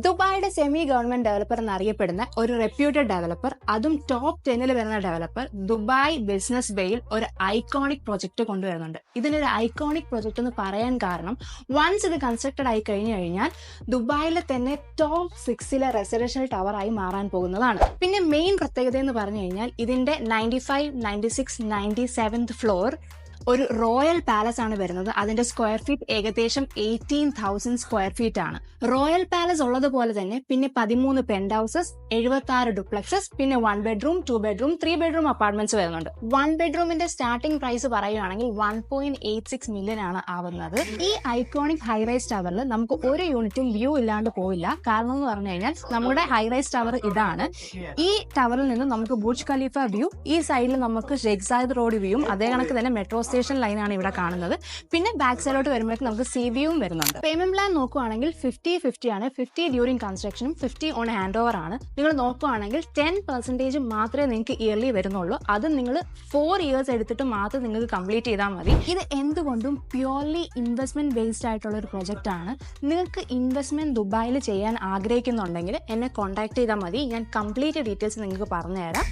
ദുബായിയുടെ semi government developer എന്നറിയപ്പെടുന്ന ഒരു reputed developer, അതും ടോപ്പ് 10 വരുന്ന ഡെവലപ്പർ, ദുബായ് ബിസിനസ് ബേയിൽ ഒരു ഐക്കോണിക് പ്രൊജക്ട് കൊണ്ടുവരുന്നുണ്ട്. ഇതിനൊരു ഐക്കോണിക് പ്രൊജക്ട് എന്ന് പറയാൻ കാരണം, വൺസ് ഇത് കൺസ്ട്രക്റ്റഡ് ആയി കഴിഞ്ഞു കഴിഞ്ഞാൽ ദുബായിലെ തന്നെ ടോപ്പ് 6 റെസിഡൻഷ്യൽ ടവർ ആയി മാറാൻ പോകുന്നതാണ്. പിന്നെ മെയിൻ പ്രത്യേകത എന്ന് പറഞ്ഞു കഴിഞ്ഞാൽ ഇതിന്റെ 95, 96, 97th ഫ്ലോർ ഒരു റോയൽ പാലസ് ആണ് വരുന്നത്. അതിന്റെ സ്ക്വയർ ഫീറ്റ് ഏകദേശം 18,000 സ്ക്വയർ ഫീറ്റ് ആണ്. റോയൽ പാലസ് ഉള്ളതുപോലെ തന്നെ പിന്നെ 13 പെന്റ് ഹൗസസ്, 76 ഡുപ്ലക്സസ്, പിന്നെ 1 ബെഡ്റൂം, 2 ബെഡ്റൂം, 3 ബെഡ്റൂം അപ്പാർട്ട്മെന്റ്സ് വരുന്നുണ്ട്. 1 ബെഡ്റൂമിന്റെ സ്റ്റാർട്ടിംഗ് പ്രൈസ് പറയുകയാണെങ്കിൽ 1.86 മില്യൺ ആണ് ആവുന്നത്. ഈ ഐക്കോണിക് ഹൈറൈസ് ടവറിൽ നമുക്ക് ഒരു യൂണിറ്റും വ്യൂ ഇല്ലാണ്ട് പോയില്ല. കാരണം എന്ന് പറഞ്ഞു കഴിഞ്ഞാൽ നമ്മുടെ ഹൈറൈസ് ടവർ ഇതാണ്. ഈ ടവറിൽ നിന്ന് നമുക്ക് ബുർജ് ഖലീഫ വ്യൂ, ഈ സൈഡിൽ നമുക്ക് ഷെയ്ഖ് സായിദ് റോഡ് വ്യൂയും, അതേ കണക്ക് തന്നെ മെട്രോ സ്റ്റേഷൻ ലൈനാണ് ഇവിടെ കാണുന്നത്. പിന്നെ ബാക്ക് സൈഡിലോട്ട് വരുമ്പോഴേക്കും നമുക്ക് സീ വ്യൂവും വരുന്നുണ്ട്. പേയ്മെന്റ് പ്ലാൻ നോക്കുവാണെങ്കിൽ 50-50 ആണ്. 50 ഡ്യൂറിംഗ് കൺസ്ട്രക്ഷനും 50 ഓൺ ഹാൻഡ് ഓവർ ആണ്. നിങ്ങൾ നോക്കുവാണെങ്കിൽ 10% മാത്രമേ നിങ്ങൾക്ക് ഇയർലി വരുന്നുള്ളൂ. അത് നിങ്ങൾ 4 ഇയേഴ്സ് എടുത്തിട്ട് മാത്രം നിങ്ങൾക്ക് കംപ്ലീറ്റ് ചെയ്താൽ മതി. ഇത് എന്തുകൊണ്ടും പ്യുവർലി ഇൻവെസ്റ്റ്മെന്റ് ബേസ്ഡ് ആയിട്ടുള്ള ഒരു പ്രൊജക്റ്റ് ആണ്. നിങ്ങൾക്ക് ഇൻവെസ്റ്റ്മെന്റ് ദുബായിൽ ചെയ്യാൻ ആഗ്രഹിക്കുന്നുണ്ടെങ്കിൽ എന്നെ കോൺടാക്ട് ചെയ്താൽ മതി. ഞാൻ കംപ്ലീറ്റ് ഡീറ്റെയിൽസ് നിങ്ങൾക്ക് പറഞ്ഞുതരാം.